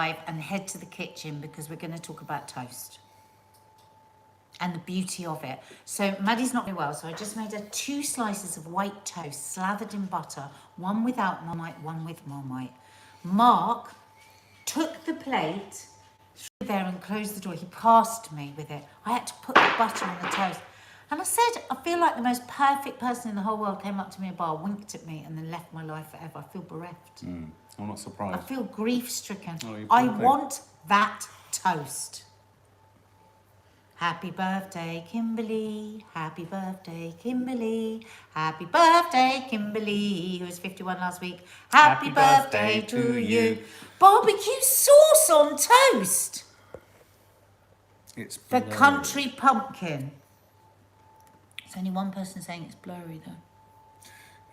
and head to the kitchen because we're going to talk about toast and the beauty of it. So Maddie's not very well, so I just made her 2 slices of white toast slathered in butter, one without Marmite, one with Marmite. Mark took the plate through there and closed the door. He passed me with it. I had to put the butter on the toast. And I said, I feel like the most perfect person in the whole world came up to me in a bar, winked at me, and then left my life forever. I feel bereft. I'm not surprised. I feel grief-stricken. Oh, I want that toast. Happy birthday, Kimberly. Happy birthday, Kimberly. Happy birthday, Kimberly, who was 51 last week. Happy birthday to you. Barbecue sauce on toast. It's The blurry. country pumpkin. There's only one person saying it's blurry, though.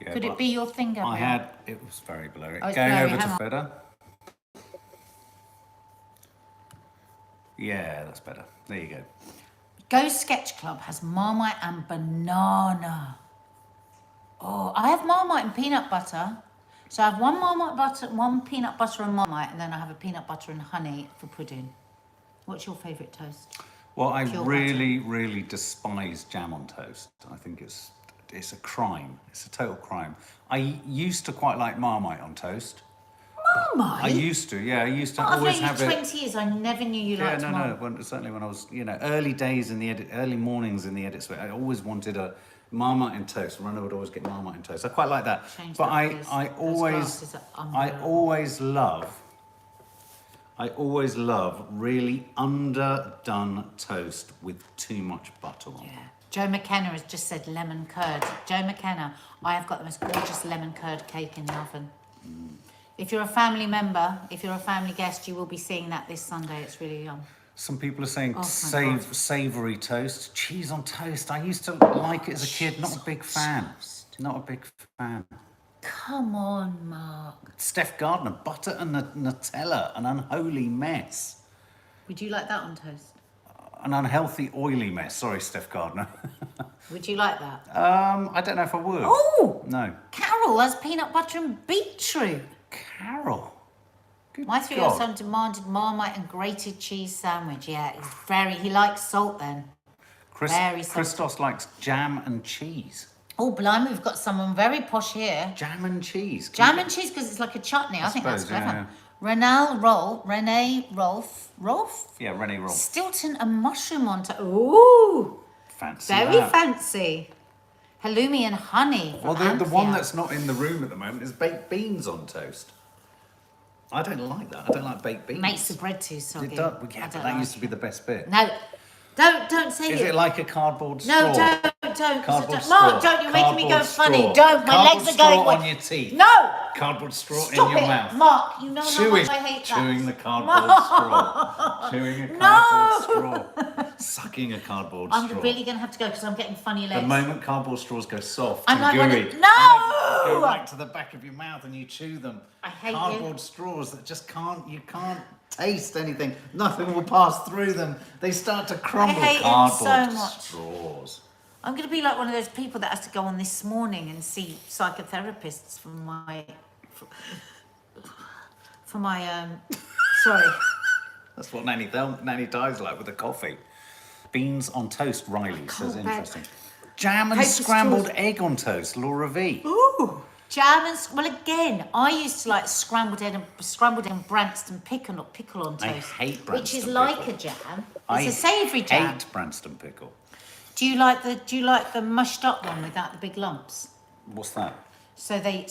Yeah, Could it be your thing, Gabrielle? It was very blurry. Oh, it's Going blurry, over hang to on. better. Yeah, that's better. There you go. Ghost Sketch Club has Marmite and banana. Oh, I have Marmite and peanut butter. So I have one Marmite butter, one peanut butter and Marmite, and then I have a peanut butter and honey for pudding. What's your favourite toast? Well, I Pure really despise jam on toast. I think it's a crime. It's a total crime. I used to quite like Marmite on toast. Marmite? I used to, yeah. I used to I've always known you have it. 20 years. I never knew you liked Yeah, Marmite. certainly when I was, early days in the edit, early mornings in the edit suite, I always wanted a Marmite and toast. Rana would always get Marmite and toast. I quite like that. Change But that, please. I Those always, glasses are I always love really underdone toast with too much butter on. Yeah. Joe McKenna has just said lemon curd. Joe McKenna, I have got the most gorgeous lemon curd cake in the oven. If you're a family member, if you're a family guest, you will be seeing that this Sunday. It's really yum. Some people are saying Oh, my God. savoury toast, cheese on toast. I used to like it as a kid. Not a big fan. Not a big fan. Come on, Mark. Steph Gardner, butter and Nutella, an unholy mess. Would you like that on toast? An unhealthy, oily mess. Sorry, Steph Gardner. Would you like that? I don't know if I would. Oh! No. Carol has peanut butter and beetroot. Carol. Good My 3-year-old God. son demanded Marmite and grated cheese sandwich. Yeah, he likes salt then. Very salty. Christos likes jam and cheese. Oh, blimey, we've got someone very posh here. Jam and cheese. Jam and cheese because it's like a chutney. I think that's suppose, clever. yeah. Renee Rolf. Yeah, Rennie roll. Stilton and mushroom on top. Ooh, Fancy very that. fancy. Halloumi and honey. Well, from the one Anthea. that's not in the room at the moment is baked beans on toast. I don't like that. I don't like baked beans. Makes the bread too soggy. It does. I Yeah, don't but that like used to be the best bit. No, don't say Is it like a cardboard straw? No, don't. Cardboard Mark, straw. don't. You're making me go Cardboard funny. straw. Don't. My Cardboard legs are going. straw on your teeth. No. Cardboard straw Stop in your it, mouth. Mark. You know how Chewing, much I hate that. chewing the cardboard straw. Chewing a cardboard straw. Sucking a cardboard straw. I'm really going to have to go because I'm getting funny legs. The moment cardboard straws go soft I'm and like, gooey, no! go right to the back of your mouth and you chew them. I hate you. Cardboard straws that just you can't taste anything. Nothing will pass through them. They start to crumble. hate it Cardboard so much. straws. I'm going to be like one of those people that has to go on this morning and see psychotherapists for my sorry. That's what Nanny Dies like with a coffee. Beans on toast, Riley says. bed. Interesting. Jam and Paper scrambled straws. egg on toast, Laura V. Ooh. Jam and well again, I used to like scrambled egg and Branston pickle on toast. I hate which Branston is like pickle. a jam. I It's a savoury jam. hate Branston pickle. Do you like the mushed up one without the big lumps? What's that? So they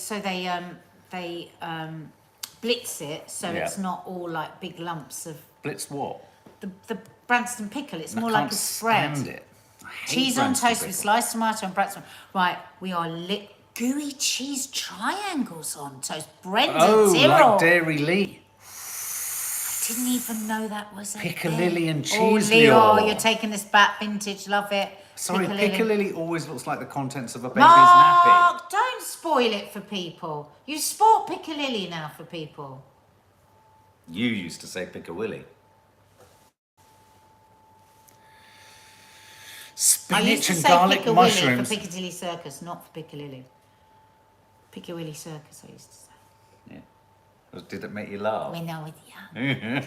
blitz it so Yeah. it's not all like big lumps of Blitz what? the Branston pickle. It's more I like can't a spread. stand it. I hate Cheese on Branston toast with pickle. sliced tomato and Branston. Right, we are lit gooey cheese triangles on toast. Brenda Tyrrell. Like Dairy Lee. Didn't even know that was a Piccalilli thing. and Oh, cheese Leo, lure. you're taking this back vintage. Love it. Sorry, Piccalilli. Piccalilli always looks like the contents of a baby's nappy. Mark, don't spoil it for people. You spoiled Piccalilli now for people. You used to say Piccawilly. I used Spinach to and say garlic Piccawilly mushrooms. for Piccadilly Circus, not for Piccalilli. Piccawilly Circus, I used to say. Yeah. Did it make you laugh? When I was young.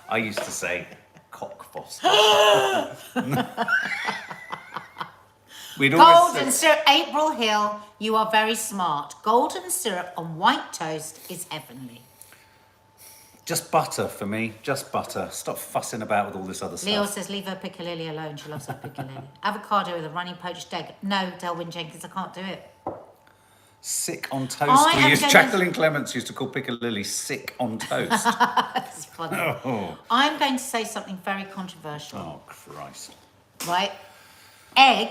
I used to say cock foster. We'd always Golden syrup, April Hill, you are very smart. Golden syrup on white toast is heavenly. just butter for me, just butter. Stop fussing about with all this other Leo stuff. says, leave her piccalilli alone. She loves her piccalilli. Avocado with a runny poached egg. No, Delwyn Jenkins, I can't do it. Sick on toast. Jacqueline Clements used to call piccalilli sick on toast. That's funny. Oh. I'm going to say something very controversial. Oh, Christ. Right? Egg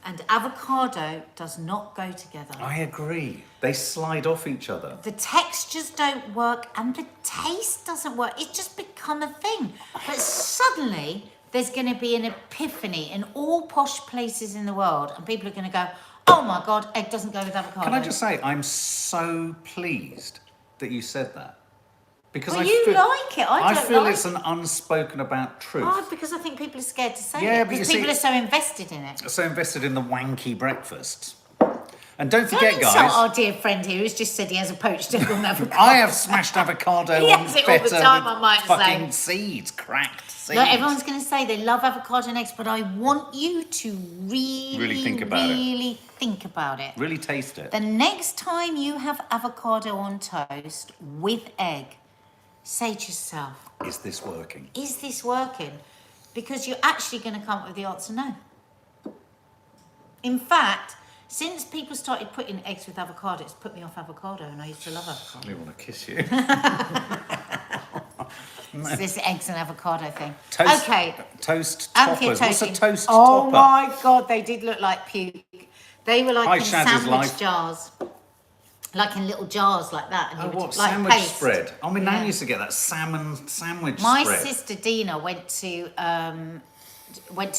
and avocado does not go together. I agree. They slide off each other. The textures don't work and the taste doesn't work. It's just become a thing. But suddenly there's going to be an epiphany in all posh places in the world and people are going to go, oh my God, egg doesn't go with avocado. Can I just say, I'm so pleased that you said that. Because well, you like it. I don't feel like it's an unspoken about truth. Oh, because I think people are scared to say Yeah, it. but you Because see- people are so invested in it. So invested in the wanky breakfasts. And don't Don't forget, insult guys, our dear friend here who's just said he has a poached egg on avocado. I have smashed avocado He on has it all the feta time, with I might fucking say. seeds, cracked seeds. No, everyone's going to say they love avocado and eggs, but I want you to really think about it. really think about it. Really taste it. The next time you have avocado on toast with egg, say to yourself, Is this working? is this working? Because you're actually going to come up with the answer no. In fact, since people started putting eggs with avocado, it's put me off avocado, and I used to love avocado. I want to kiss you. It's this eggs and avocado thing. Toast, Okay. Toast Anthea toppers. What's a toasting. toast Oh topper? my God, they did look like puke. They were like Hi, in Shaz's sandwich life. jars. Like in little jars like that. And Oh, you would, what, like sandwich paste. spread? Oh, my nan Yeah. used to get that salmon sandwich My spread. sister Dina went to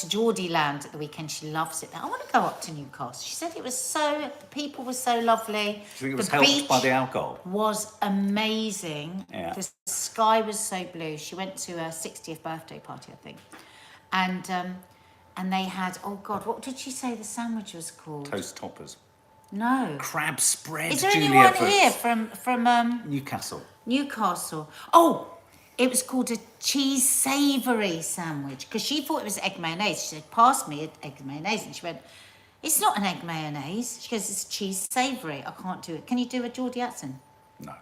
Geordie Land at the weekend. She loves it there. I want to go up to Newcastle. She said it was so, the people were so lovely. Do you think it was the helped beach by the alcohol? was amazing. Yeah. The sky was so blue. She went to her 60th birthday party, I think. And they had, oh God, what did she say the sandwich was called? Toast toppers. No. Crab spread, Is there Julia. anyone for here from Newcastle. Newcastle? Oh, it was called a cheese savoury sandwich because she thought it was egg mayonnaise. She said, pass me egg mayonnaise. And she went, it's not an egg mayonnaise. She goes, it's cheese savoury. I can't do it. Can you do a Geordie accent? No.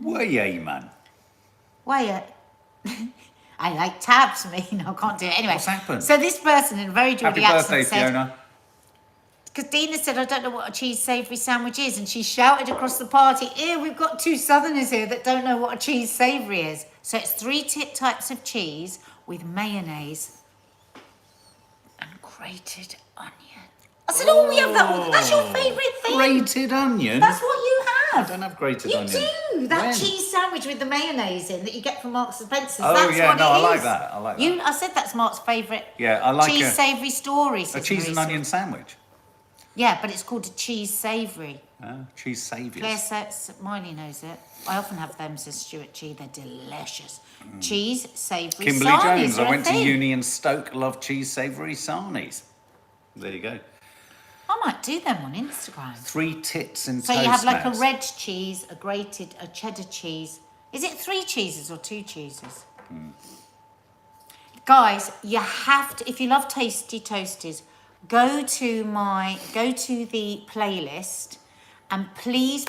Way, man. Why? I like tabs, me. No, I can't do it. Anyway. What's happened? So this person in a very Geordie Happy accent birthday, said, Fiona. because Dina said, I don't know what a cheese savoury sandwich is. And she shouted across the party, ew, we've got two southerners here that don't know what a cheese savoury is. So it's three types of cheese with mayonnaise and grated onion. I said, oh, we have that one. That's your favourite thing. Grated onion? That's what you have. I don't have grated You onion. do. That When? cheese sandwich with the mayonnaise in that you get from Marks and Spencer's. Oh, that's yeah, what no, it I is. like that. I like that. I said that's Mark's favourite Yeah, I like cheese a- savoury story. A says cheese and Marisa. onion sandwich. Yeah, but it's called a cheese savoury. Cheese saviours. Claire says, Miley knows it. I often have them, says Stuart G. They're delicious. Cheese savoury Kimberly sarnies Jones. are I a went to thing. uni in Stoke. Love cheese savoury sarnies. There you go. I might do them on Instagram. 3 tits in So toast. you have like Max. a red cheese, a cheddar cheese. Is it 3 cheeses or 2 cheeses? Guys, you have to, if you love tasty toasties, go to the playlist and please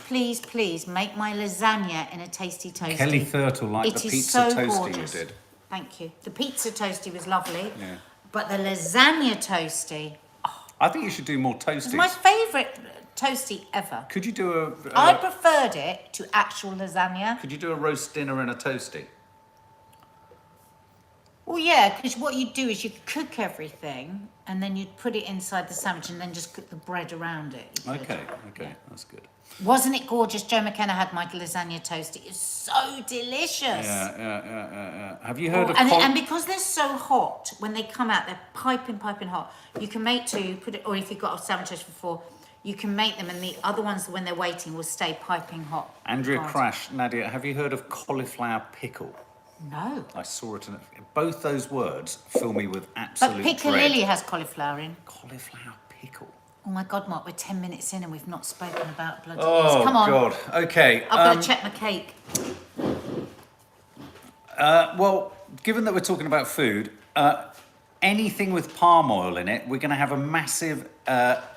make my lasagna in a tasty toasty. Kelly Thurtle liked It the is pizza so toasty gorgeous. you did. Thank you. The pizza toasty was lovely. Yeah. But the lasagna toasty I think you should do more toasties. is my favourite toasty ever. Could you do I preferred it to actual lasagna. Could you do a roast dinner and a toasty? Well, yeah, because what you'd do is you'd cook everything and then you'd put it inside the sandwich and then just cook the bread around it. You could. Okay, that's good. Wasn't it gorgeous? Joe McKenna had my lasagna toasty. It's so delicious. Yeah. Have you heard of And because they're so hot, when they come out, they're piping hot. You can make 2, put it, or if you've got a sandwich toast before, you can make them, and the other ones, when they're waiting, will stay piping hot. Andrea God. Crash, Nadia, have you heard of cauliflower pickle? No. I saw it in both those words fill me with But absolute piccalilli dread. has cauliflower in. Cauliflower pickle. Oh my God, Mark, we're 10 minutes in and we've not spoken about bloody Oh, news. Come on. God. Okay. I've got to check my cake. Well, given that we're talking about food, anything with palm oil in it, we're going to have a massive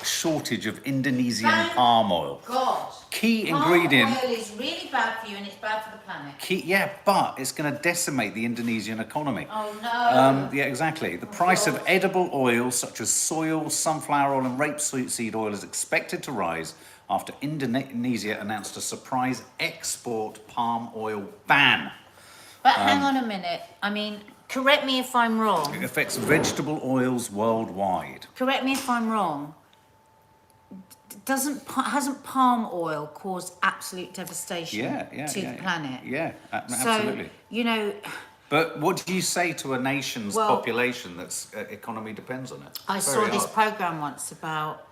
shortage of Indonesian Thank palm oil. God. Key ingredient. Palm oil is really bad for you and it's bad for the planet. Yeah, but it's going to decimate the Indonesian economy. Oh no. Yeah, exactly. The price of edible oils such as soy oil, sunflower oil, and rapeseed oil is expected to rise after Indonesia announced a surprise export palm oil ban. But hang on a minute. I mean, correct me if I'm wrong. It affects vegetable oils worldwide. Correct me if I'm wrong. Hasn't palm oil caused absolute devastation to the planet? Yeah, So, absolutely. you know, But what do you say to a nation's Well, population that's economy depends on it? I saw this program once about,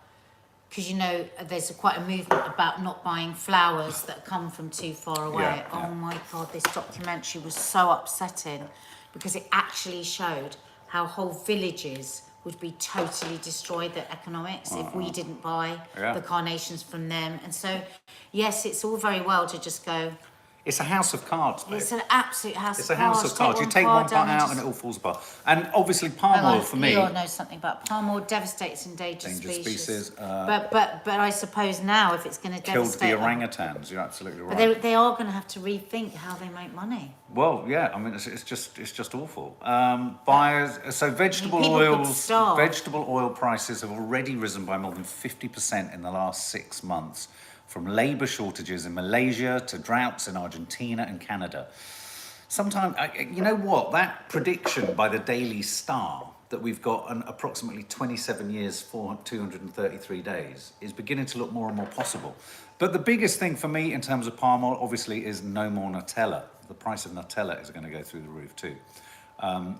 because you know, there's quite a movement about not buying flowers that come from too far away. Yeah, yeah. Oh my God, this documentary was so upsetting because it actually showed how whole villages would be totally destroyed, their economics, if we didn't buy the carnations from them. And so, yes, it's all very well to just go, It's a house of cards, babe. it's an absolute house It's of a house of cards. You take one part out and it all falls apart. And obviously palm oil for me. Leon knows something about palm oil. Devastates endangered Endangered species. species, but I suppose now if it's going to killed devastate, the orangutans. You're absolutely right. but they are going to have to rethink how they make money. Well, yeah. I mean, it's just awful. So vegetable People could oils, starve. vegetable oil prices have already risen by more than 50% in the last 6 months, from labour shortages in Malaysia to droughts in Argentina and Canada. Sometimes, you know what? That prediction by the Daily Star that we've got an approximately 27 years, 233 days is beginning to look more and more possible. But the biggest thing for me in terms of palm oil, obviously, is no more Nutella. The price of Nutella is going to go through the roof too.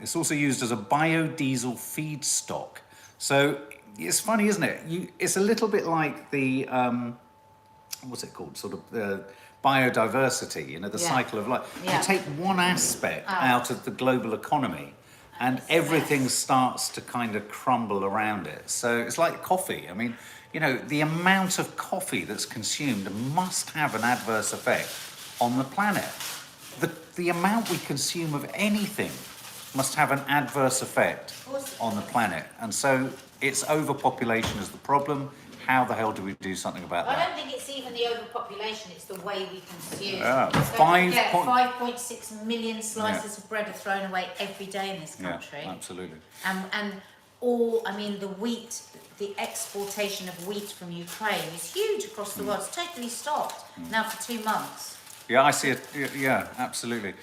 It's also used as a biodiesel feedstock. So it's funny, isn't it? It's a little bit like the... what's it called? Sort of biodiversity, you know, the cycle of life. Yeah. You take one aspect out of the global economy and everything starts to kind of crumble around it. So it's like coffee. I mean, you know, the amount of coffee that's consumed must have an adverse effect on the planet. The amount we consume of anything must have an adverse effect on the planet. And so it's overpopulation is the problem. How the hell do we do something about that? I don't think it's even the overpopulation, it's the way we consume. Yeah, 5.6 million slices of bread are thrown away every day in this country. Yeah, absolutely. And all, I mean, the wheat, the exportation of wheat from Ukraine is huge across the world. It's totally stopped now for 2 months. Yeah, I see it. Yeah, absolutely.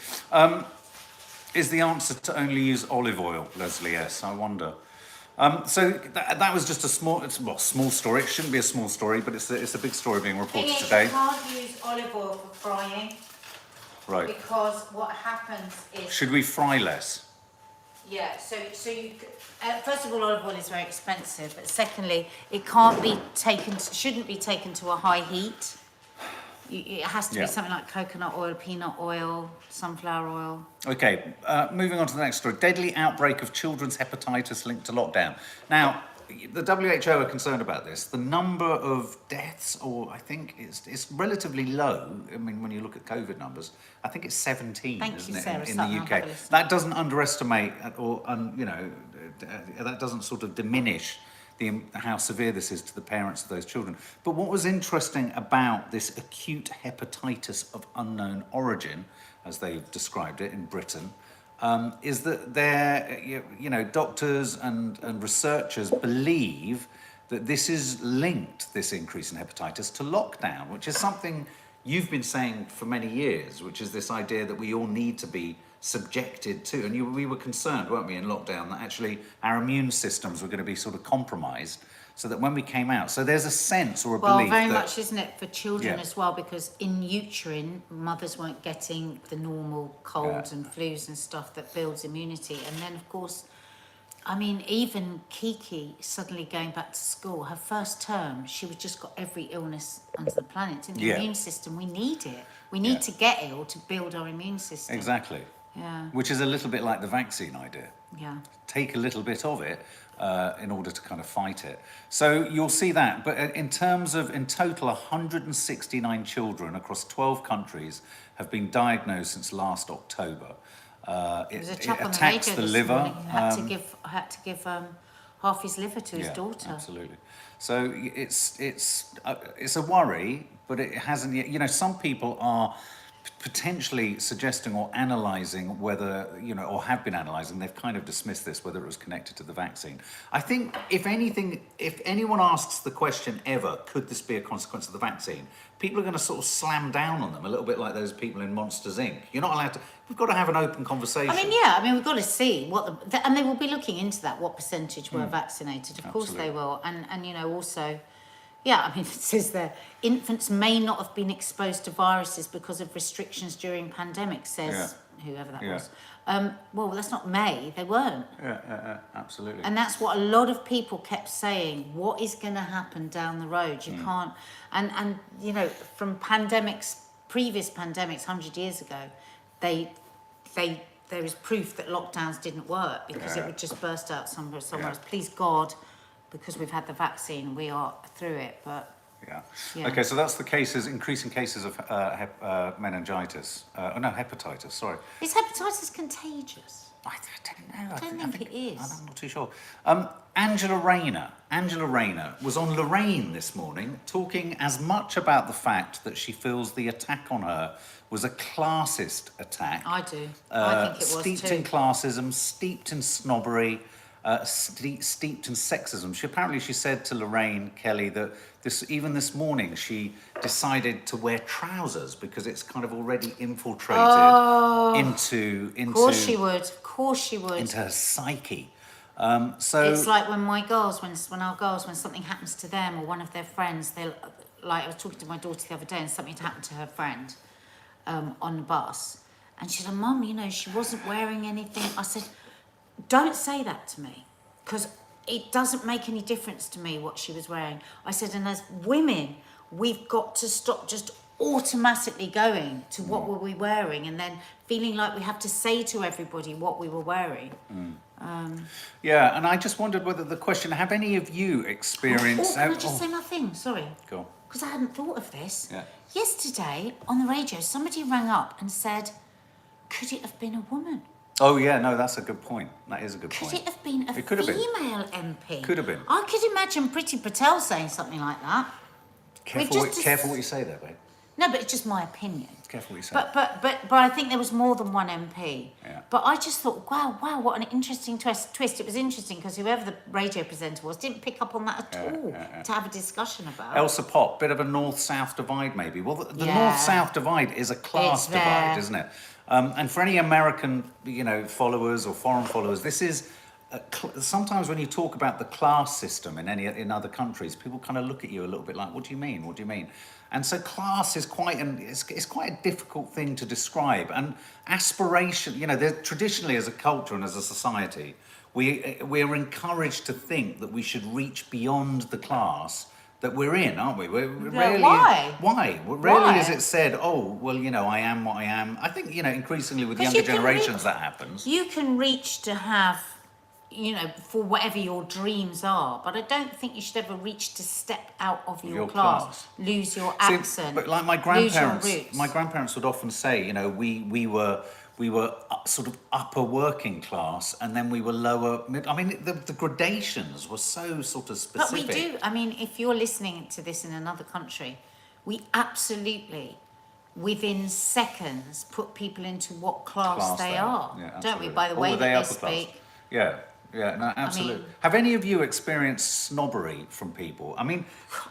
Is the answer to only use olive oil, Leslie S? I wonder. So that was just a small story. It shouldn't be a small story, but it's a big story being reported today. You can't use olive oil for frying. Right. Because what happens is... Should we fry less? Yeah, so you, first of all, olive oil is very expensive, but secondly, it can't be taken, shouldn't be taken to a high heat. It has to be something like coconut oil, peanut oil, sunflower oil. Okay, moving on to the next story. Deadly outbreak of children's hepatitis linked to lockdown. Now, the WHO are concerned about this. The number of deaths, or I think it's relatively low. I mean, when you look at COVID numbers, I think it's 17, isn't it, in the UK. That doesn't underestimate, or that doesn't sort of diminish how severe this is to the parents of those children. But what was interesting about this acute hepatitis of unknown origin, as they've described it in Britain, is that doctors and researchers believe that this is linked, this increase in hepatitis, to lockdown, which is something you've been saying for many years, which is this idea that we all need to be subjected to, and we were concerned, weren't we, in lockdown, that actually our immune systems were going to be sort of compromised, so that when we came out, so there's a sense or a belief very that, much, isn't it, for children as well, because in uterine, mothers weren't getting the normal colds and flus and stuff that builds immunity, and then of course, I mean, even Kiki suddenly going back to school, her first term, she was just got every illness under the planet. In the immune system, we need it. We need to get ill to build our immune system. Exactly. Yeah. Which is a little bit like the vaccine idea. Yeah. Take a little bit of it, in order to kind of fight it. So you'll see that. But in terms of, in total, 169 children across 12 countries have been diagnosed since last October. There was a chap on the attacks radio the this liver. morning who had to give half his liver to his daughter. Absolutely. So it's a worry, but it hasn't yet. You know, some people are potentially suggesting or analysing whether, you know, or have been analysing, they've kind of dismissed this, whether it was connected to the vaccine. I think, if anything, if anyone asks the question ever, could this be a consequence of the vaccine, people are going to sort of slam down on them, a little bit like those people in Monsters, Inc. You're not allowed to, we've got to have an open conversation. I mean, we've got to see what, and they will be looking into that, what percentage were vaccinated. Of course they will. And, you know, also, yeah, I mean, it says there, infants may not have been exposed to viruses because of restrictions during pandemic, says whoever that was. Well, that's not may, they weren't. Absolutely. And that's what a lot of people kept saying, what is going to happen down the road? You can't, and you know, from pandemics, previous pandemics 100 years ago, there is proof that lockdowns didn't work because it would just burst out somewhere else. Please God, because we've had the vaccine, we are through it, but... Yeah. Okay, so that's the cases, increasing cases of meningitis. Hepatitis, sorry. Is hepatitis contagious? I don't know. I don't think it is. I'm not too sure. Angela Rayner was on Lorraine this morning talking as much about the fact that she feels the attack on her was a classist attack. I do. I think it was steeped too. in classism, steeped in snobbery, steeped in sexism. She said to Lorraine Kelly that even this morning she decided to wear trousers because it's kind of already infiltrated into. Of course she would. Of course she would. Into her psyche. So it's like when our girls, when something happens to them or one of their friends, they'll, like, I was talking to my daughter the other day and something had happened to her friend on the bus, and she said, "Mum, you know, she wasn't wearing anything." I said, "Don't say that to me, because it doesn't make any difference to me what she was wearing." I said, "And as women, we've got to stop just automatically going to what were we wearing and then feeling like we have to say to everybody what we were wearing." Yeah, and I just wondered whether the question, have any of you experienced... Can I just say my thing? Sorry. Go on. Because I hadn't thought of this. Yeah. Yesterday, on the radio, somebody rang up and said, could it have been a woman? Oh, yeah, no, that's a good point. That is a good point. Could it have been a It could have been. female MP? Could have been. I could imagine Priti Patel saying something like that. Careful what you say there, babe. No, but it's just my opinion. Careful what you say. But I think there was more than one MP. Yeah. But I just thought, wow, what an interesting twist. It was interesting because whoever the radio presenter was didn't pick up on that at all to have a discussion about. Elsa Pott, bit of a north-south divide maybe. Well, the north-south divide is a class divide, isn't it? And for any American, you know, followers or foreign followers, this is... sometimes when you talk about the class system in other countries, people kind of look at you a little bit like, what do you mean? What do you mean? And so class is quite a difficult thing to describe. And aspiration, you know, traditionally as a culture and as a society, we're encouraged to think that we should reach beyond the class that we're in, aren't we? Why? Rarely is it said, oh, well, you know, I am what I am. I think, you know, increasingly with younger generations that happens. You can reach to have, you know, for whatever your dreams are, but I don't think you should ever reach to step out of your class, lose your accent. But like my grandparents would often say, you know, we were sort of upper working class, and then we were lower mid. I mean, the gradations were so sort of specific. But we do. I mean, if you're listening to this in another country, we absolutely, within seconds, put people into what class they are, don't we? By the way that they speak. Yeah, no, absolutely. Have any of you experienced snobbery from people? I mean...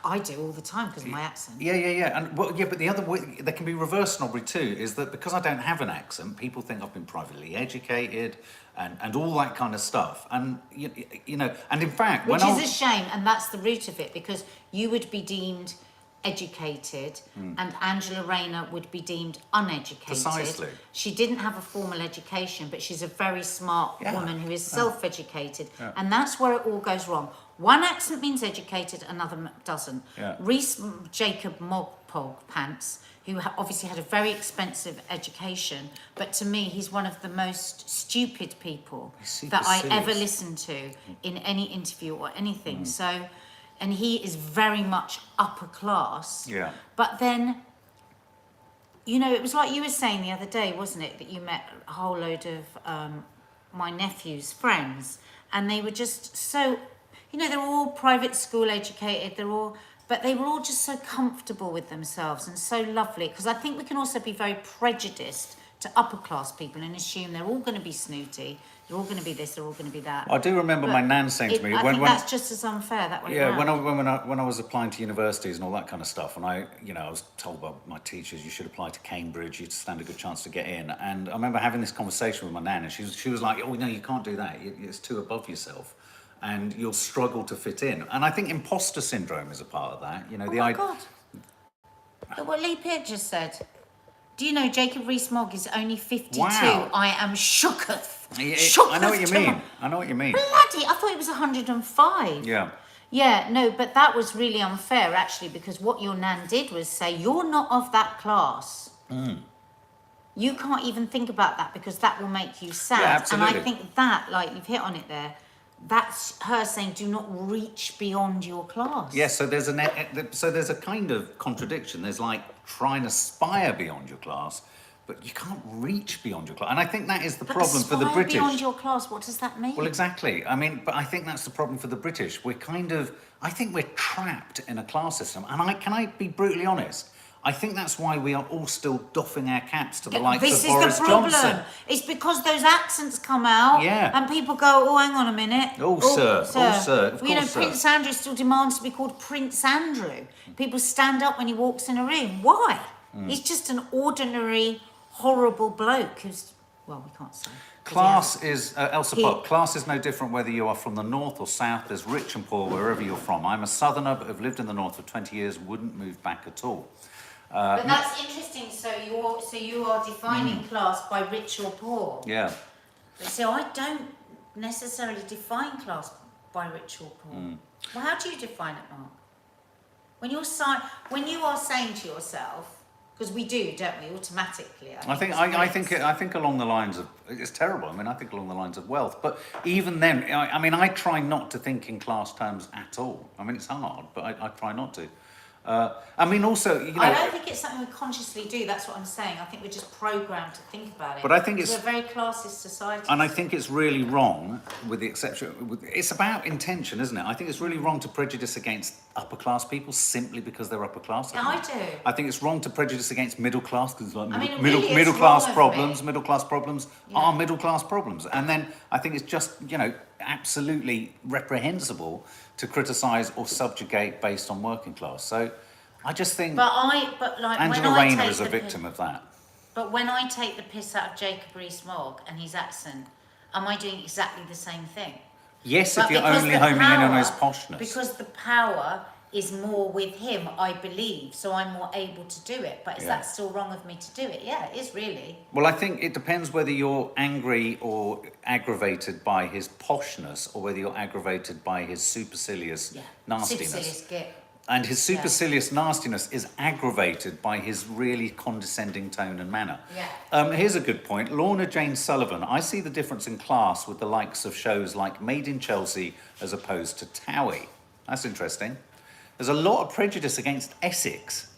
I do all the time because of my accent. Yeah. And but the other way, there can be reverse snobbery too, is that because I don't have an accent, people think I've been privately educated and all that kind of stuff. And, you know, and in fact... Which is a shame, and that's the root of it, because you would be deemed educated and Angela Rayner would be deemed uneducated. Precisely. She didn't have a formal education, but she's a very smart woman who is self-educated, and that's where it all goes wrong. One accent means educated, another doesn't. Reese Jacob Mogg pog pants, who obviously had a very expensive education, but to me, he's one of the most stupid people that I ever listened to in any interview or anything. So, and he is very much upper class. Yeah. But then, you know, it was like you were saying the other day, wasn't it, that you met a whole load of my nephew's friends, and they were just so, you know, they're all private school educated, but they were all just so comfortable with themselves and so lovely. Because I think we can also be very prejudiced to upper class people and assume they're all going to be snooty, they're all going to be this, they're all going to be that. I do remember my nan saying to me, I think that's just as unfair that way around. when I was applying to universities and all that kind of stuff, and I was told by my teachers you should apply to Cambridge, you'd stand a good chance to get in. And I remember having this conversation with my nan, and she was like, "Oh no, you can't do that. It's too above yourself, and you'll struggle to fit in." And I think imposter syndrome is a part of that. You know, God! Look what Lee Peart just said. Do you know Jacob Rees-Mogg is only 52? Wow. I am shooketh. I know what you mean. I know what you mean. Bloody, I thought it was 105. Yeah. Yeah, no, but that was really unfair, actually, because what your nan did was say, you're not of that class. You can't even think about that because that will make you sad. Yeah, absolutely. And I think that, like, you've hit on it there, that's her saying, do not reach beyond your class. Yes, so there's a kind of contradiction. There's like try and aspire beyond your class, but you can't reach beyond your class. And I think that is the problem for the British. Beyond your class, what does that mean? Well, exactly. I mean, but I think that's the problem for the British. I think we're trapped in a class system. And can I be brutally honest? I think that's why we are all still doffing our caps to the likes of Boris Johnson. It's because those accents come out, and people go, "Oh, hang on a minute." Oh, sir. Of well, you know, course, Prince Andrew still demands to be called Prince Andrew. People stand up when he walks in a room. Why? He's just an ordinary, horrible bloke who's, well, we can't say. Class is, Elsa Pop, class is no different whether you are from the north or south. There's rich and poor wherever you're from. I'm a southerner, but have lived in the north for 20 years, wouldn't move back at all. But that's interesting. So you are defining class by rich or poor. Yeah. So I don't necessarily define class by rich or poor. Well, how do you define it, Mark? When you are saying to yourself, because we do, don't we, automatically? I think along the lines of, it's terrible. I mean, I think along the lines of wealth. But even then, I try not to think in class terms at all. I mean, it's hard, but I try not to. Also, you know, I don't think it's something we consciously do. That's what I'm saying. I think we're just programmed to think about it. But I think we're a very classist society. And I think it's really wrong, with the exception. It's about intention, isn't it? I think it's really wrong to prejudice against upper class people simply because they're upper class. Yeah, I do. I think it's wrong to prejudice against middle class because middle class problems. Middle class problems are middle class problems, and then I think it's just absolutely reprehensible to criticise or subjugate based on working class. So I just think Angela Rayner is a victim of that. But when I take the piss out of Jacob Rees-Mogg and his accent, am I doing exactly the same thing? Yes, if you're only homing in on his poshness. Because the power is more with him, I believe, so I'm more able to do it. But is that still wrong of me to do it? Yeah, it is really. Well, I think it depends whether you're angry or aggravated by his poshness or whether you're aggravated by his supercilious nastiness. Supercilious git. And his supercilious nastiness is aggravated by his really condescending tone and manner. Yeah. Here's a good point. Lorna Jane Sullivan, I see the difference in class with the likes of shows like Made in Chelsea as opposed to Towie. That's interesting. There's a lot of prejudice against Essex.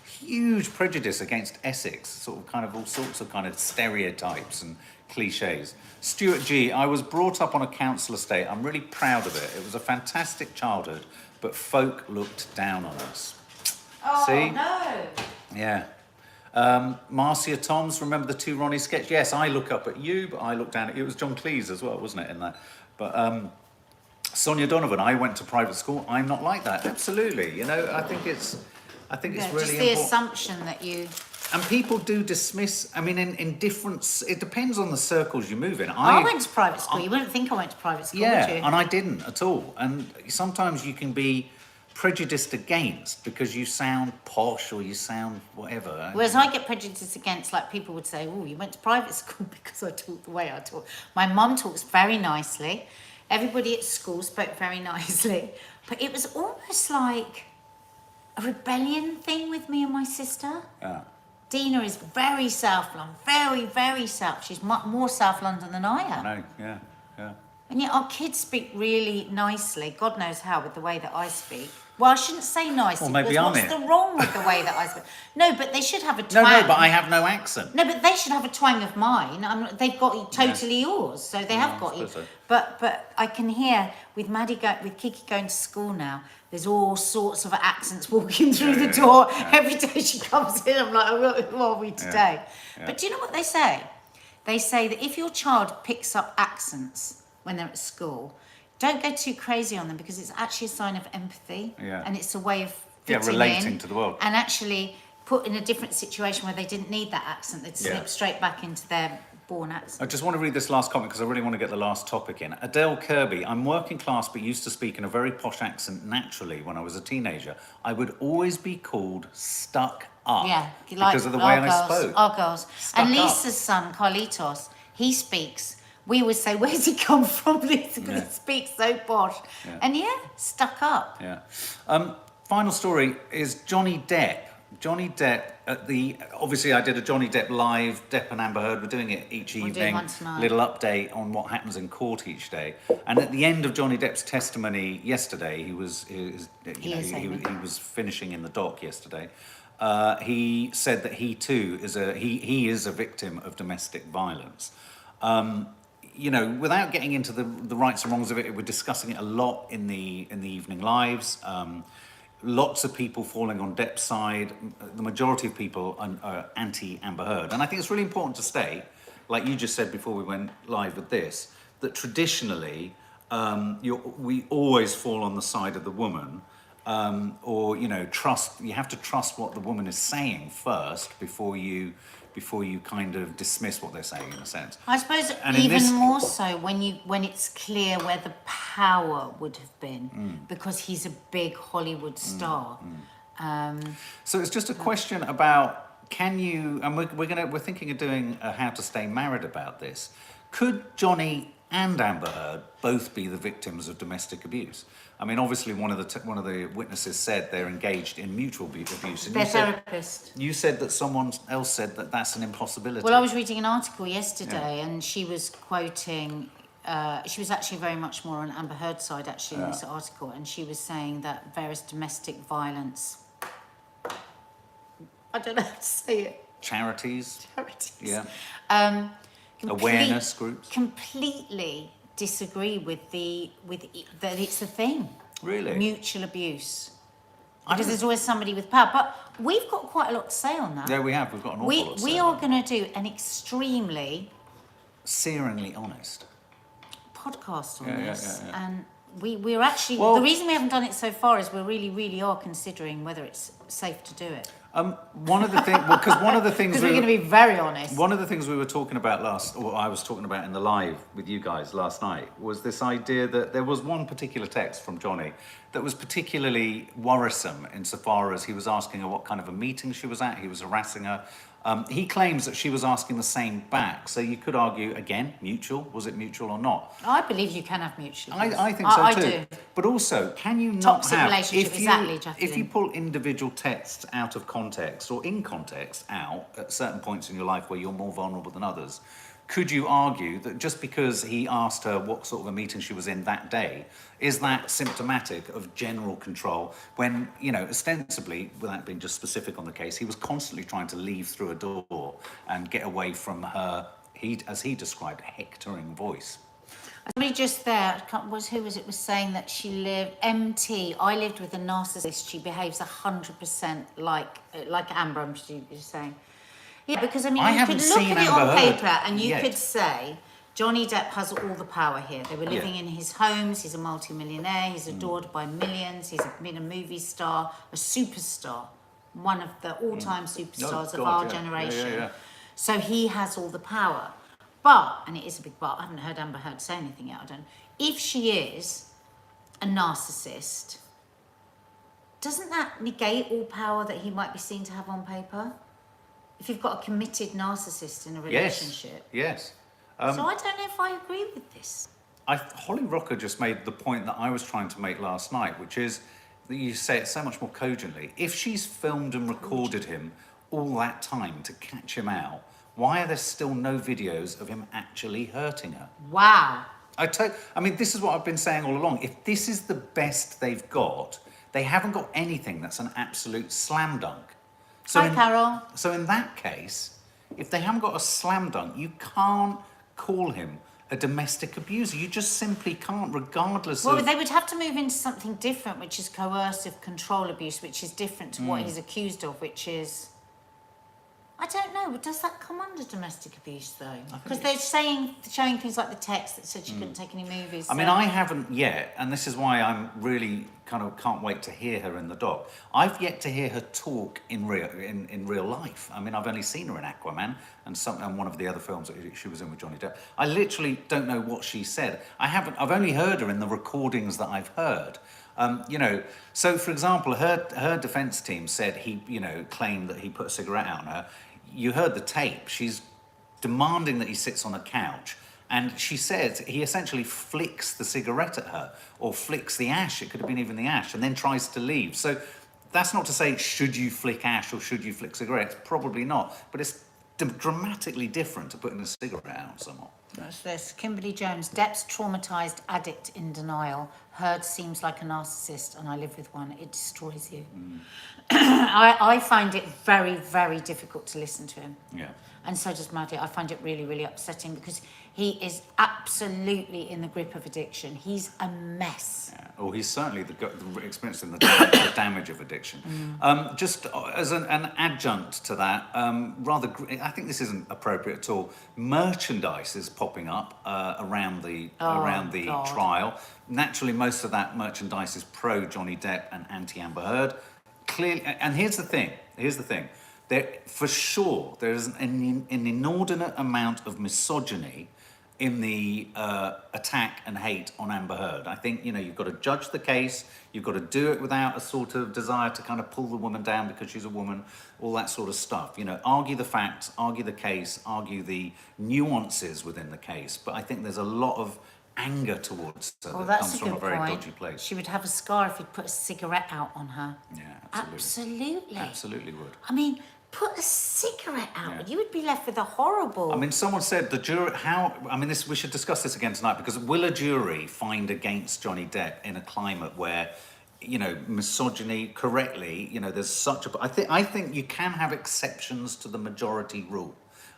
Huge prejudice against Essex. Sort of kind of all sorts of kind of stereotypes and cliches. Stuart G, I was brought up on a council estate. I'm really proud of it. It was a fantastic childhood, but folk looked down on us. Oh, see? no. Yeah. Marcia Toms, remember the two Ronnie sketch? Yes, I look up at you, but I look down at you. It was John Cleese as well, wasn't it, in that? But Sonia Donovan, I went to private school. I'm not like that. Absolutely. I think it's really just important. the assumption that you... And people do dismiss, in different... It depends on the circles you move in. I went to private school. You wouldn't think I went to private school, would you? Yeah, and I didn't at all. And sometimes you can be prejudiced against because you sound posh or you sound whatever. Whereas I get prejudiced against, like people would say, oh, you went to private school because I talk the way I talk. My mum talks very nicely. Everybody at school spoke very nicely. But it was almost like... a rebellion thing with me and my sister. Yeah. Dina is very South London, very, very South. She's more South London than I am. I know, yeah, yeah. And yet our kids speak really nicely, God knows how, with the way that I speak. Well, I shouldn't say nicely, Well, maybe because I'm what's the wrong with the way that I speak? No, but they should have a twang. No, but I have no accent. No, but they should have a twang of mine. They've got totally yours, so they have got you. So. But I can hear with with Kiki going to school now, there's all sorts of accents walking through the door. Every day she comes in, I'm like, oh, who are we today? Yeah. But do you know what they say? They say that if your child picks up accents when they're at school, don't go too crazy on them, because it's actually a sign of empathy. Yeah. And it's a way of fitting relating in to the world. and actually put in a different situation where they didn't need that accent. They'd slip straight back into their born accent. I just want to read this last comment because I really want to get the last topic in. Adele Kirby, I'm working class but used to speak in a very posh accent naturally when I was a teenager. I would always be called stuck up because of the way I spoke. Our girls. Stuck And up. Lisa's son, Carlitos, he speaks. We always say, where's he come from, Lisa? Because he speaks so posh. Yeah. And stuck up. Yeah. Final story is Johnny Depp. Johnny Depp obviously I did a Johnny Depp live. Depp and Amber Heard, we're doing it each evening. one tonight. Little update on what happens in court each day. And at the end of Johnny Depp's testimony yesterday, he was finishing in the dock yesterday. He said that he too is a victim of domestic violence. Without getting into the rights and wrongs of it, we're discussing it a lot in the evening lives. Lots of people falling on Depp's side. The majority of people are anti-Amber Heard. And I think it's really important to state, like you just said before we went live with this, that traditionally we always fall on the side of the woman, trust. You have to trust what the woman is saying first before you kind of dismiss what they're saying, in a sense. I suppose And even more so when it's clear where the power would have been, because he's a big Hollywood star. So it's just a question about, can you? And we're thinking of doing a How to Stay Married about this. Could Johnny and Amber Heard both be the victims of domestic abuse? I mean, obviously, one of the witnesses said they're engaged in mutual abuse. And Their therapist. You said that someone else said that that's an impossibility. Well, I was reading an article yesterday, and she was quoting. She was actually very much more on Amber Heard's side, actually, in this article, and she was saying that various domestic violence. I don't know how to say it. Charities. Yeah. Awareness groups. Completely disagree with that it's a thing. Really? Mutual abuse. Because there's always somebody with power. But we've got quite a lot to say on that. Yeah, we have. We've got an awful lot to say. We are going to do an extremely searingly honest podcast on this. Yeah. And we're actually, the reason we haven't done it so far is we really are considering whether it's safe to do it. One of the things, because one of the things because we're going to be very honest. One of the things we were talking about I was talking about in the live with you guys last night, was this idea that there was one particular text from Johnny that was particularly worrisome insofar as he was asking her what kind of a meeting she was at. He was harassing her. He claims that she was asking the same back. So you could argue, again, mutual. Was it mutual or not? I believe you can have mutual. I think so too. I do. But also, can you not Toxic have... relationship, exactly, Jacqueline. If you pull individual texts out of context or in context out at certain points in your life where you're more vulnerable than others, could you argue that just because he asked her what sort of a meeting she was in that day, is that symptomatic of general control when, ostensibly, without being just specific on the case, he was constantly trying to leave through a door and get away from her, as he described, hectoring voice? Somebody just there, was saying that she lived, I lived with a narcissist, she behaves 100% like Amber, I'm just saying. Yeah, because you could look at it on paper and you could say, Johnny Depp has all the power here. They were living in his homes, he's a multi-millionaire, he's adored by millions, he's been a movie star, a superstar, one of the all-time superstars of our generation. Yeah. So he has all the power. But, and it is a big but, I haven't heard Amber Heard say anything yet, I don't know. If she is a narcissist, doesn't that negate all power that he might be seen to have on paper? If you've got a committed narcissist in a relationship. Yes. So I don't know if I agree with this. Holly Rocker just made the point that I was trying to make last night, which is, you say it so much more cogently. If she's filmed and recorded him all that time to catch him out, why are there still no videos of him actually hurting her? Wow. I mean, this is what I've been saying all along. If this is the best they've got, they haven't got anything that's an absolute slam dunk. Hi, Carol. So in that case, if they haven't got a slam dunk, you can't call him a domestic abuser. You just simply can't, regardless Well, of... they would have to move into something different, which is coercive control abuse, which is different to what he's accused of, which is... I don't know, but does that come under domestic abuse, though? Because they're showing things like the text that said she couldn't take any movies. I mean, I haven't yet, and this is why I'm really kind of can't wait to hear her in the doc. I've yet to hear her talk in real life. I mean, I've only seen her in Aquaman and one of the other films that she was in with Johnny Depp. I literally don't know what she said. I've only heard her in the recordings that I've heard. You know, so for example, her defense team said he, you know, claimed that he put a cigarette out on her. You heard the tape. She's demanding that he sits on a couch, and she says he essentially flicks the cigarette at her, or flicks the ash. It could have been even the ash, and then tries to leave. So that's not to say should you flick ash or should you flick cigarettes. Probably not, but it's dramatically different to putting a cigarette out on someone. What's this? Kimberly Jones. Depp's traumatised addict in denial. Heard seems like a narcissist, and I live with one. It destroys you. I find it very, very difficult to listen to him. Yeah. And so does Maddie. I find it really, really upsetting because he is absolutely in the grip of addiction. He's a mess. Yeah. Well, he's certainly experiencing the damage of addiction. Just as an adjunct to that, I think this isn't appropriate at all. Merchandise is popping up around the God. trial. Naturally, most of that merchandise is pro Johnny Depp and anti Amber Heard. Clearly, and here's the thing. There, for sure, there is an inordinate amount of misogyny in the attack and hate on Amber Heard. I think, you know, you've got to judge the case, you've got to do it without a sort of desire to kind of pull the woman down because she's a woman, all that sort of stuff. You know, argue the facts, argue the case, argue the nuances within the case. But I think there's a lot of anger towards her that comes from a very dodgy place. She would have a scar if he'd put a cigarette out on her. Yeah, absolutely. Absolutely would. I mean, put a cigarette out, you would be left with a horrible... I mean, someone said the jury... we should discuss this again tonight, because will a jury find against Johnny Depp in a climate where, you know, misogyny correctly, you know, there's such a... I think you can have exceptions to the majority rule.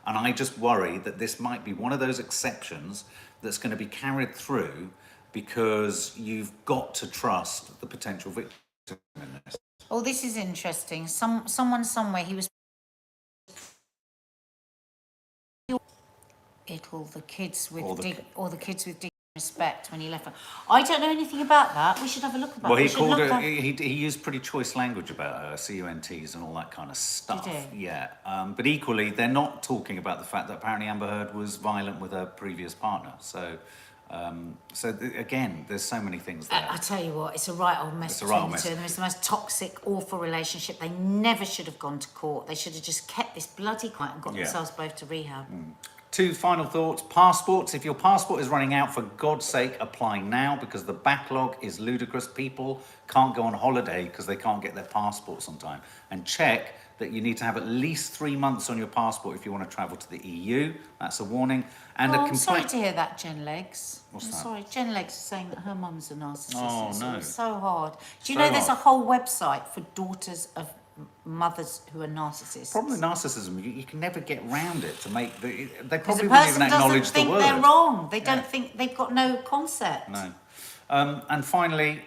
And I just worry that this might be one of those exceptions that's going to be carried through because you've got to trust the potential victim in this. Oh, this is interesting. Someone somewhere, he was... the kids with respect when he left her. I don't know anything about that. We should have a look about it. Well, he used pretty choice language about her, CUNTs and all that kind of stuff. Did he? Yeah. But equally, they're not talking about the fact that apparently Amber Heard was violent with her previous partner. So, again, there's so many things there. I tell you what, it's a right old mess between the two of them. It's the most toxic, awful relationship. They never should have gone to court. They should have just kept this bloody quiet and got themselves both to rehab. Two final thoughts. Passports. If your passport is running out, for God's sake, apply now, because the backlog is ludicrous. People can't go on holiday because they can't get their passports on time. And check that you need to have at least 3 months on your passport if you want to travel to the EU. That's a warning. And I'm sorry to hear that, Jen Legs. What's that? Sorry, Jen Legs is saying that her mum's a narcissist. Oh, no. It's so hard. Do you know there's a whole website for daughters of mothers who are narcissists? Problem with narcissism, you can never get round it to make they probably wouldn't even acknowledge the word. They're wrong. They don't think, they've got no concept. No. And finally,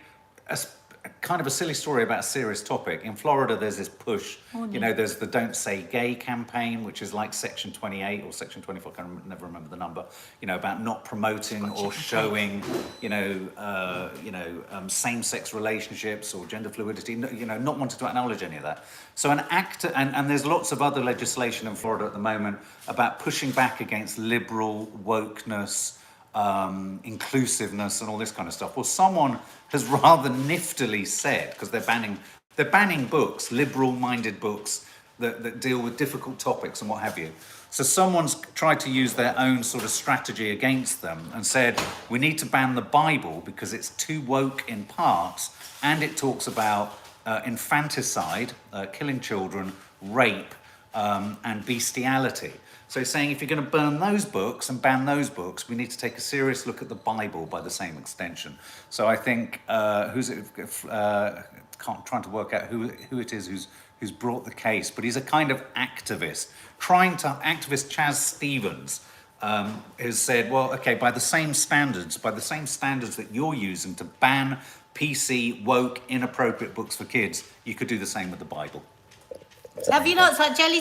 kind of a silly story about a serious topic. In Florida, there's this push. You know, there's the Don't Say Gay campaign, which is like Section 28 or Section 24, I can never remember the number, you know, about not promoting or showing, same-sex relationships or gender fluidity, you know, not wanting to acknowledge any of that. So an act, and there's lots of other legislation in Florida at the moment about pushing back against liberal wokeness, inclusiveness and all this kind of stuff. Well, someone has rather niftily said, because they're banning books, liberal-minded books that deal with difficult topics and what have you. So someone's tried to use their own sort of strategy against them and said, we need to ban the Bible because it's too woke in parts, and it talks about infanticide, killing children, rape, and bestiality. So he's saying if you're going to burn those books and ban those books, we need to take a serious look at the Bible by the same extension. So I think, trying to work out who it is who's brought the case, but he's a kind of activist. Activist Chaz Stevens has said, well, okay, by the same standards that you're using to ban PC, woke, inappropriate books for kids, you could do the same with the Bible. Have you not, jelly